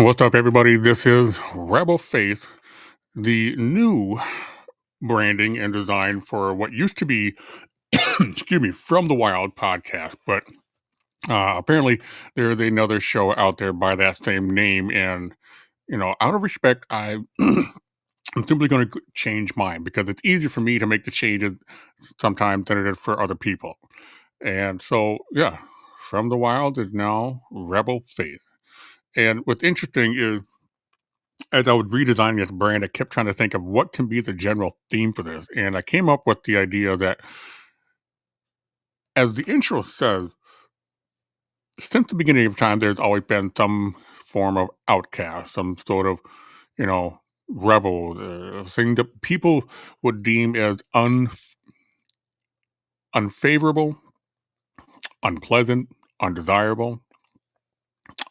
What's up, everybody? This is Rebel Faith, the new branding and design for what used to be, excuse me, From the Wild podcast. But apparently, there's another show out there by that same name. And, out of respect, I'm simply going to change mine because it's easier for me to make the changes sometimes than it is for other people. And so, yeah, From the Wild is now Rebel Faith. And what's interesting is, as I was redesigning this brand, I kept trying to think of what can be the general theme for this. And I came up with the idea that, as the intro says, since the beginning of time, there's always been some form of outcast, some sort of, you know, rebel, thing that people would deem as unfavorable, unpleasant, undesirable,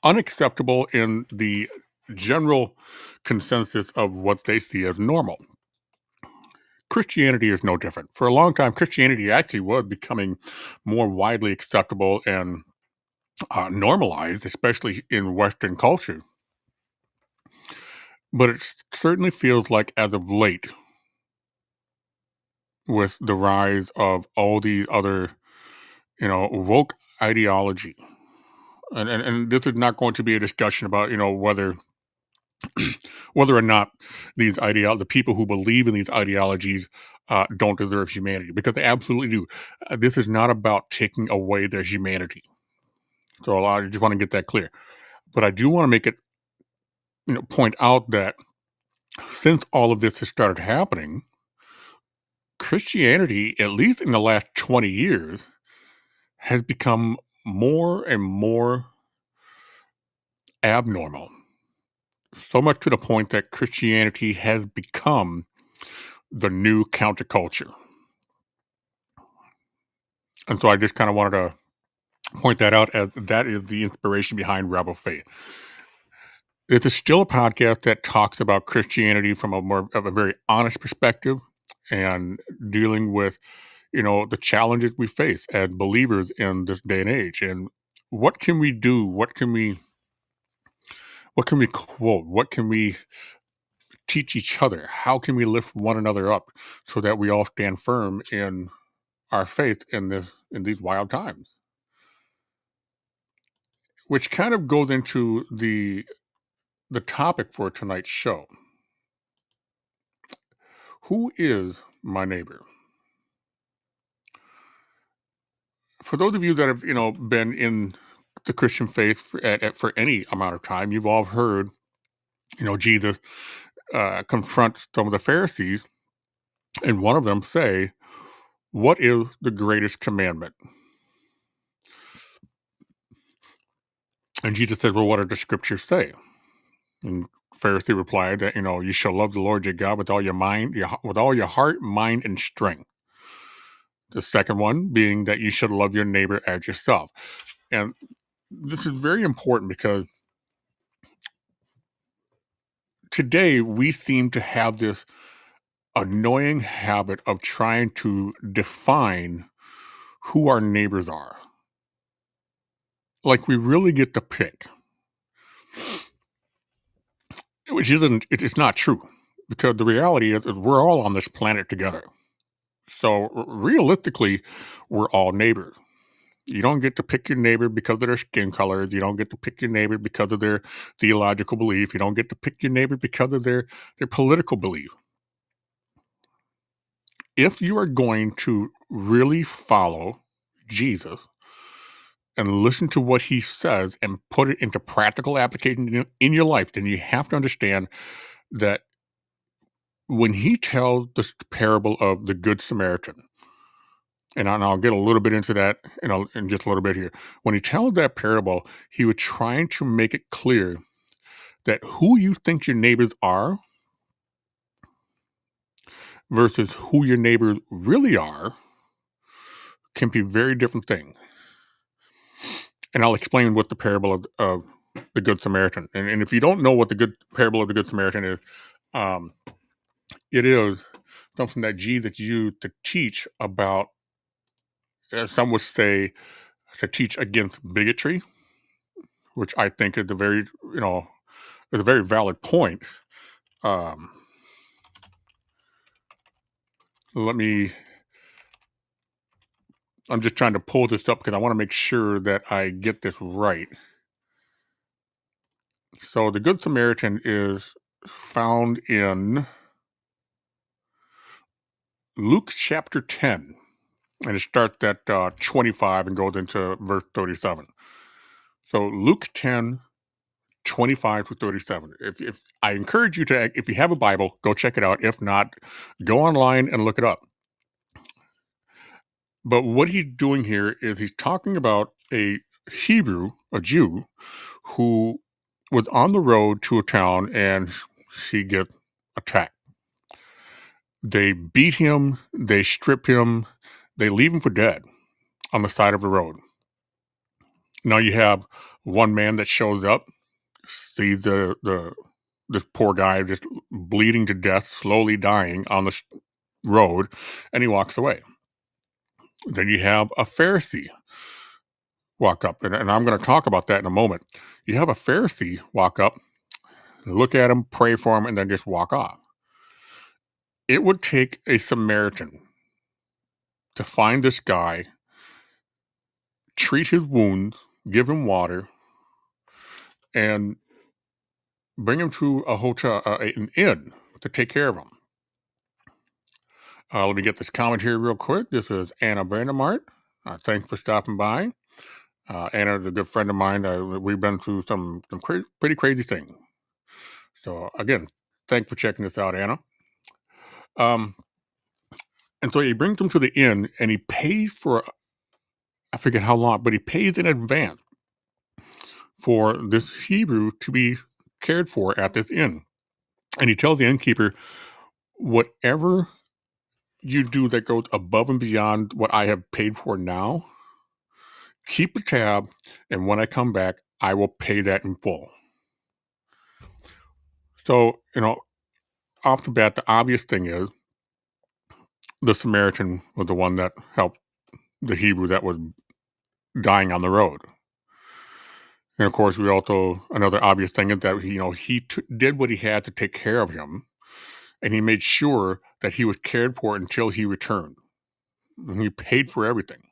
unacceptable in the general consensus of what they see as normal. Christianity is no different. For a long time, Christianity actually was becoming more widely acceptable and normalized, especially in Western culture. But it certainly feels like, as of late, with the rise of all these other, woke ideology, and this is not going to be a discussion about, whether or not the people who believe in these ideologies don't deserve humanity, because they absolutely do. This is not about taking away their humanity. So I just want to get that clear. But I do want to make it, point out that since all of this has started happening, Christianity, at least in the last 20 years, has become more and more abnormal. So much to the point that Christianity has become the new counterculture. And so I just kind of wanted to point that out, as that is the inspiration behind Rebel Faith. It is still a podcast that talks about Christianity from a more of a very honest perspective, and dealing with, the challenges we face as believers in this day and age. And what can we do? What can we quote? What can we teach each other? How can we lift one another up so that we all stand firm in our faith in these wild times? Which kind of goes into the topic for tonight's show. Who is my neighbor? For those of you that have, been in the Christian faith for any amount of time, you've all heard, Jesus confront some of the Pharisees, and one of them say, "What is the greatest commandment?" And Jesus said, "Well, what do the scriptures say?" And Pharisee replied that, you shall love the Lord your God with all your mind, with all your heart, mind, and strength. The second one being that you should love your neighbor as yourself. And this is very important because today we seem to have this annoying habit of trying to define who our neighbors are. Like we really get to pick, which it's not true, because the reality is we're all on this planet together. So realistically, we're all neighbors. You don't get to pick your neighbor because of their skin colors. You don't get to pick your neighbor because of their theological belief. You don't get to pick your neighbor because of their political belief. If you are going to really follow Jesus and listen to what he says and put it into practical application in your life, then you have to understand that when he tells this parable of the Good Samaritan, and I'll get a little bit into that in just a little bit here. When he tells that parable, he was trying to make it clear that who you think your neighbors are versus who your neighbors really are can be very different things. And I'll explain what the parable of the Good Samaritan. And if you don't know what the good parable of the Good Samaritan is, um, it is something that Jesus used to teach about, some would say, to teach against bigotry, which I think is a very, is a very valid point. Um, let me. I'm just trying to pull this up because I want to make sure that I get this right. So the Good Samaritan is found in Luke chapter 10, and it starts at 25 and goes into verse 37. So Luke 10, 25 to 37. If I encourage you to, if you have a Bible, go check it out. If not, go online and look it up. But what he's doing here is he's talking about a Hebrew, a Jew, who was on the road to a town and she gets attacked. They beat him, they strip him, they leave him for dead on the side of the road. Now you have one man that shows up, sees this poor guy just bleeding to death, slowly dying on the road, and he walks away. Then you have a Pharisee walk up, and I'm going to talk about that in a moment. You have a Pharisee walk up, look at him, pray for him, and then just walk off. It would take a Samaritan to find this guy, treat his wounds, give him water, and bring him to a hotel, an inn, to take care of him. Let me get this comment here real quick. This is Anna Brandemart. Thanks for stopping by. Anna is a good friend of mine. We've been through some pretty crazy things. So again, thanks for checking this out, Anna. And so he brings him to the inn, and he pays for, I forget how long, but he pays in advance for this Hebrew to be cared for at this inn. And he tells the innkeeper, whatever you do that goes above and beyond what I have paid for now, keep a tab, and when I come back, I will pay that in full. So, off the bat, the obvious thing is the Samaritan was the one that helped the Hebrew that was dying on the road. And of course, another obvious thing is that he did what he had to take care of him, and he made sure that he was cared for until he returned. And he paid for everything.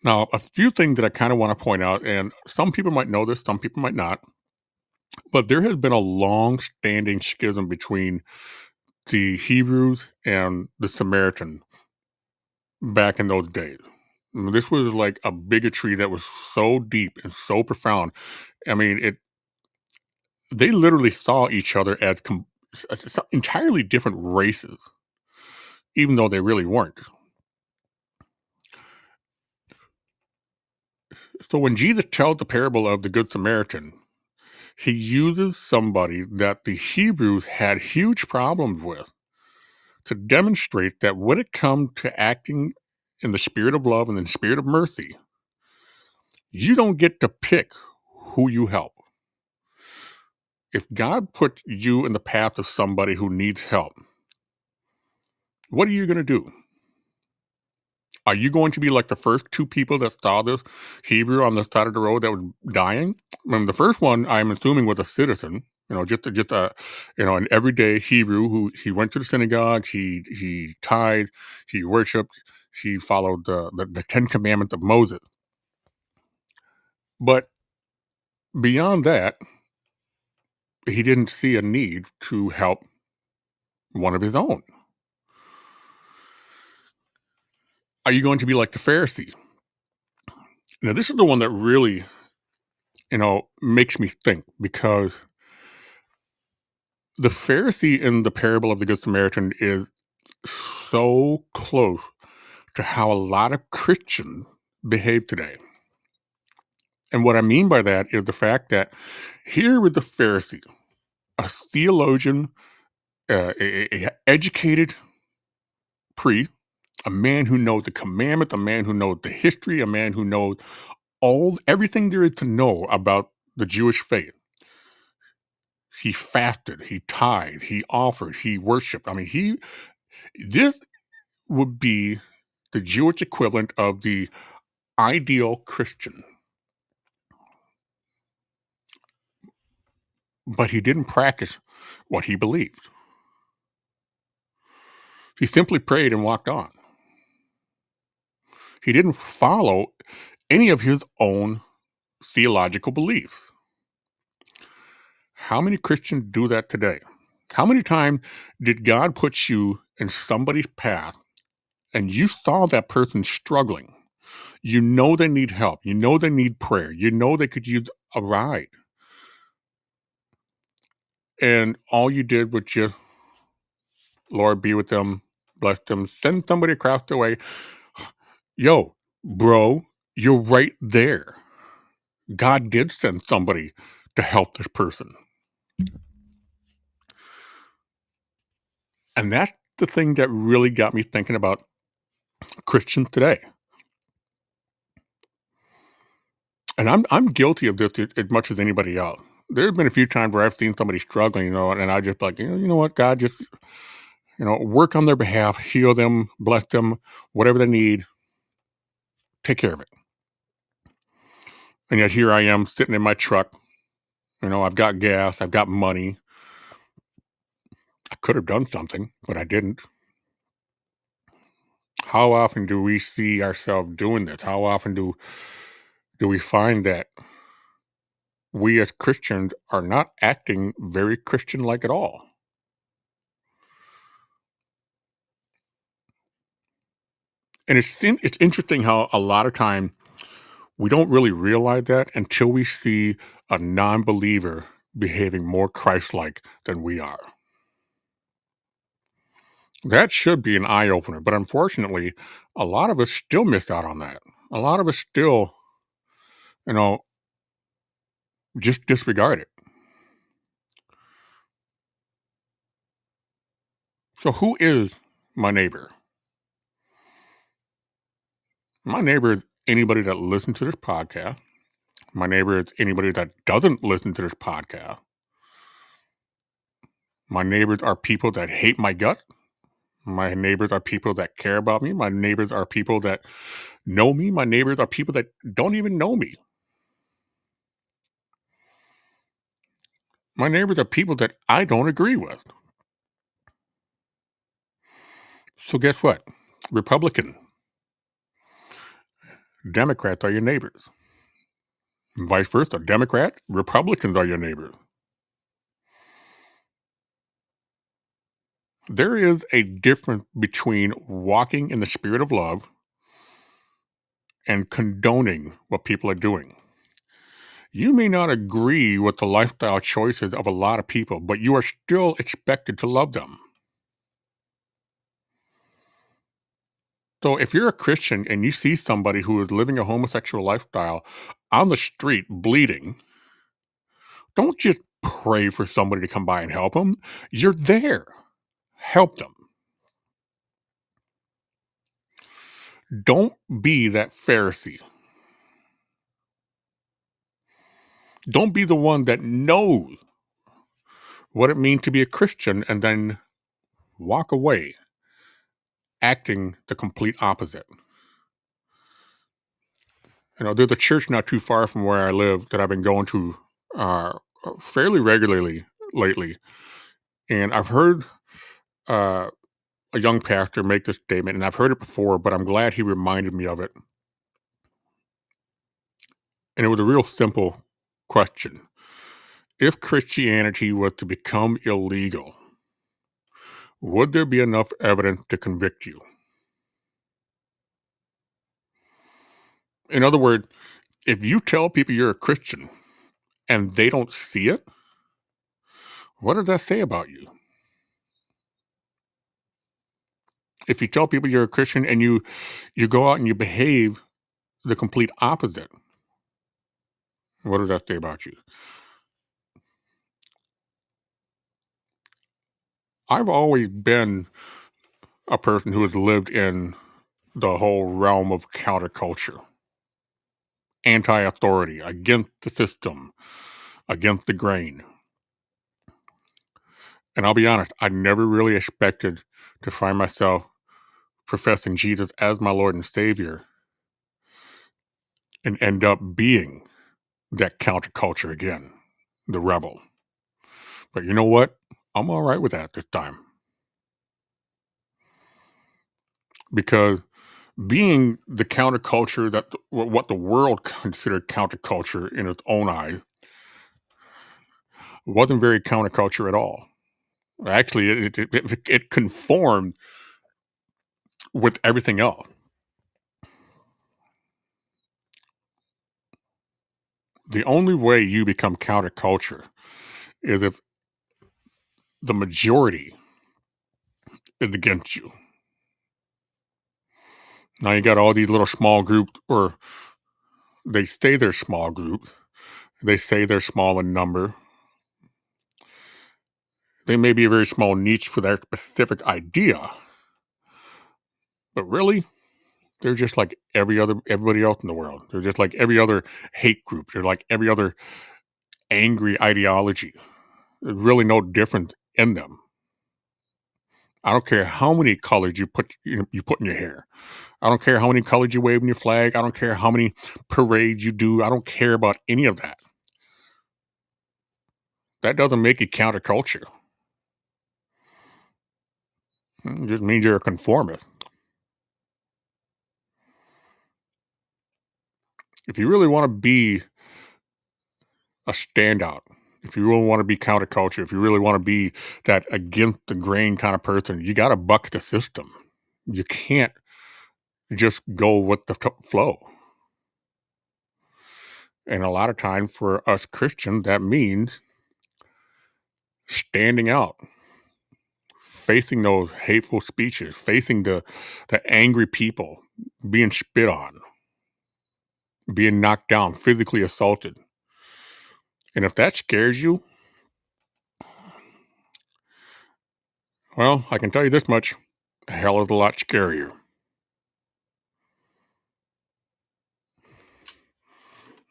Now, a few things that I kind of want to point out, and some people might know this, some people might not, but there has been a long-standing schism between the Hebrews and the Samaritan back in those days. This was like a bigotry that was so deep and so profound. I mean, they literally saw each other as entirely different races, even though they really weren't. So when Jesus tells the parable of the Good Samaritan, he uses somebody that the Hebrews had huge problems with to demonstrate that when it comes to acting in the spirit of love and in the spirit of mercy, you don't get to pick who you help. If God put you in the path of somebody who needs help, what are you going to do? Are you going to be like the first two people that saw this Hebrew on the side of the road that was dying? I mean, the first one, I'm assuming, was a citizen, just a, an everyday Hebrew who he went to the synagogue, he tithed, he worshipped, he followed the 10 Commandments of Moses. But beyond that, he didn't see a need to help one of his own. Are you going to be like the Pharisee? Now, this is the one that really, makes me think, because the Pharisee in the parable of the Good Samaritan is so close to how a lot of Christians behave today. And what I mean by that is the fact that here with the Pharisee, a theologian, a educated priest, a man who knows the commandments, a man who knows the history, a man who knows everything there is to know about the Jewish faith. He fasted, he tithed, he offered, he worshiped. I mean, this would be the Jewish equivalent of the ideal Christian. but he didn't practice what he believed. He simply prayed and walked on. He didn't follow any of his own theological beliefs. How many Christians do that today? How many times did God put you in somebody's path and you saw that person struggling? You know they need help. You know they need prayer. You know they could use a ride. And all you did was just, Lord, be with them, bless them, send somebody across the way. Yo, bro, you're right there. God did send somebody to help this person. And that's the thing that really got me thinking about Christians today. And I'm guilty of this as much as anybody else. There have been a few times where I've seen somebody struggling, and I just like, you know what, God, just, work on their behalf, heal them, bless them, whatever they need, take care of it. And yet here I am sitting in my truck. I've got gas, I've got money. I could have done something, but I didn't. How often do we see ourselves doing this? How often do we find that we as Christians are not acting very Christian-like at all? And it's interesting how a lot of time we don't really realize that until we see a non-believer behaving more Christ-like than we are. That should be an eye-opener, but unfortunately, a lot of us still miss out on that. A lot of us still, you know, just disregard it. So who is my neighbor? My neighbor is anybody that listens to this podcast. My neighbor is anybody that doesn't listen to this podcast. My neighbors are people that hate my guts. My neighbors are people that care about me. My neighbors are people that know me. My neighbors are people that don't even know me. My neighbors are people that I don't agree with. So guess what? Republican, Democrats are your neighbors. Vice versa. Democrat, Republicans are your neighbors. There is a difference between walking in the spirit of love and condoning what people are doing. You may not agree with the lifestyle choices of a lot of people, but you are still expected to love them. So if you're a Christian and you see somebody who is living a homosexual lifestyle on the street bleeding, don't just pray for somebody to come by and help them. You're there. Help them. Don't be that Pharisee. Don't be the one that knows what it means to be a Christian and then walk away acting the complete opposite. There's a church not too far from where I live that I've been going to uh, fairly regularly lately. And I've heard uh, a young pastor make this statement, and I've heard it before, but I'm glad he reminded me of it. And it was a real simple question. If Christianity was to become illegal, would there be enough evidence to convict you? In other words, if you tell people you're a Christian and they don't see it, what does that say about you? If you tell people you're a Christian and you go out and you behave the complete opposite, what does that say about you? I've always been a person who has lived in the whole realm of counterculture, anti-authority, against the system, against the grain. And I'll be honest, I never really expected to find myself professing Jesus as my Lord and Savior and end up being that counterculture again, the rebel. But you know what? I'm all right with that this time because being the counterculture that what the world considered counterculture in its own eyes wasn't very counterculture at all. Actually, it conformed with everything else. The only way you become counterculture is if the majority is against you. Now you got all these little small groups, or they say they're small groups. They say they're small in number. They may be a very small niche for their specific idea, but really, they're just like everybody else in the world. They're just like every other hate group. They're like every other angry ideology. There's really no difference in them. I don't care how many colors you put in your hair. I don't care how many colors you wave in your flag. I don't care how many parades you do. I don't care about any of that. That doesn't make it counterculture. It just means you're a conformist. If you really want to be a standout, if you really want to be counterculture, if you really want to be that against the grain kind of person, you got to buck the system. You can't just go with the flow. And a lot of times for us Christians, that means standing out, facing those hateful speeches, facing the angry people, being spit on, being knocked down, physically assaulted. And if that scares you, well, I can tell you this much: hell is a lot scarier.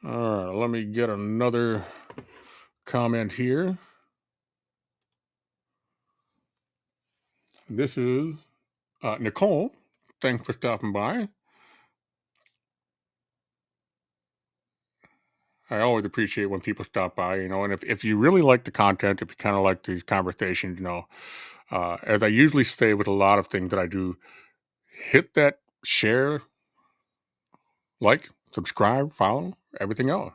All right, let me get another comment here. This is Nicole. Thanks for stopping by. I always appreciate when people stop by, and if you really like the content, if you kind of like these conversations, as I usually say with a lot of things that I do, hit that share, like, subscribe, follow, everything else.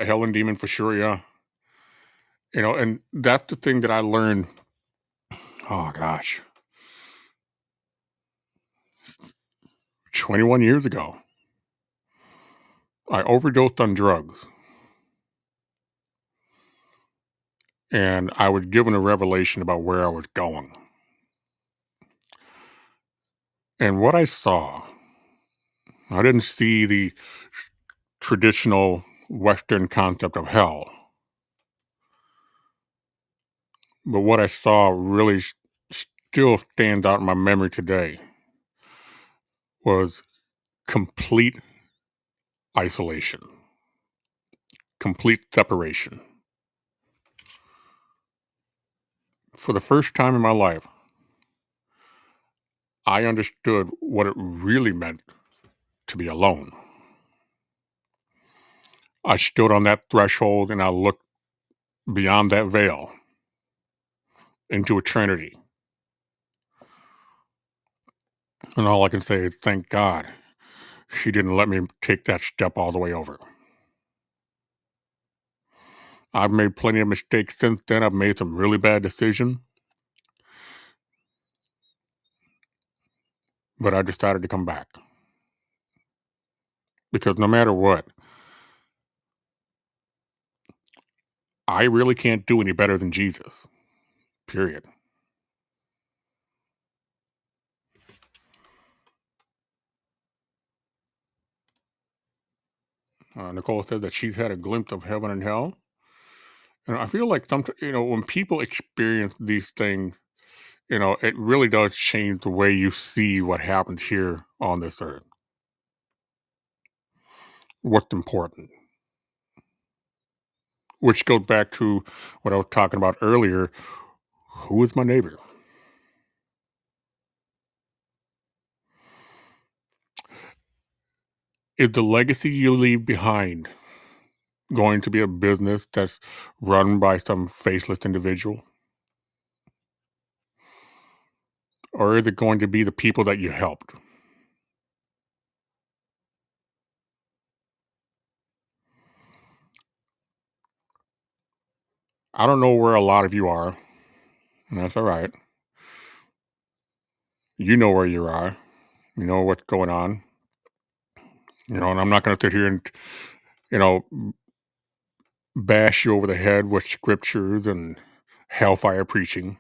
Hell and Demon for sure, yeah. And that's the thing that I learned, oh gosh, 21 years ago. I overdosed on drugs. And I was given a revelation about where I was going. And what I saw, I didn't see the traditional Western concept of hell, but what I saw really still stands out in my memory today was complete isolation, complete separation. For the first time in my life, I understood what it really meant to be alone. I stood on that threshold and I looked beyond that veil into eternity. And all I can say is thank God she didn't let me take that step all the way over. I've made plenty of mistakes since then. I've made some really bad decisions, but I decided to come back because no matter what, I really can't do any better than Jesus, period. Nicole said that she's had a glimpse of heaven and hell. And I feel like sometimes, when people experience these things, it really does change the way you see what happens here on this earth. What's important, which goes back to what I was talking about earlier. Who is my neighbor? Is the legacy you leave behind going to be a business that's run by some faceless individual? Or is it going to be the people that you helped? I don't know where a lot of you are, and that's all right. You know where you are. You know what's going on. And I'm not going to sit here and, you know, bash you over the head with scriptures and hellfire preaching.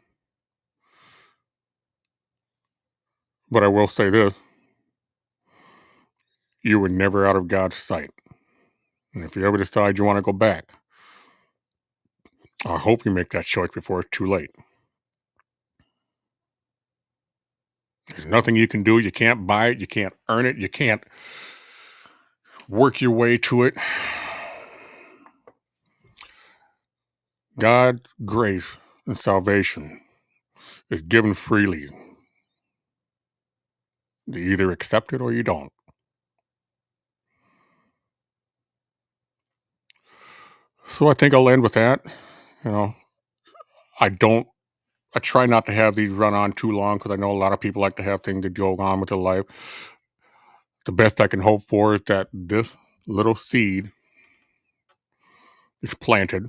But I will say this: you were never out of God's sight. And if you ever decide you want to go back, I hope you make that choice before it's too late. There's nothing you can do. You can't buy it. You can't earn it. You can't work your way to it. God's grace and salvation is given freely. You either accept it or you don't. So I think I'll end with that. You know, I don't. I try not to have these run on too long because I know a lot of people like to have things that go on with their life. The best I can hope for is that this little seed is planted,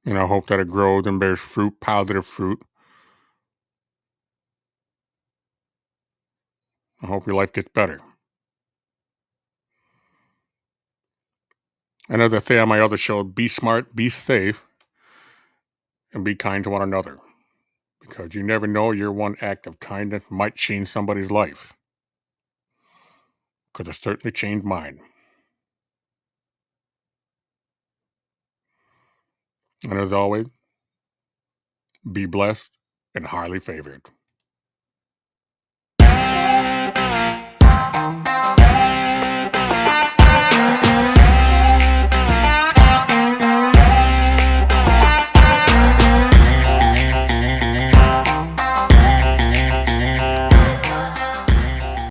and I hope that it grows and bears fruit, positive fruit. I hope your life gets better. And as I say on my other show, be smart, be safe, and be kind to one another. Because you never know, your one act of kindness might change somebody's life. Because it certainly changed mine. And as always, be blessed and highly favored.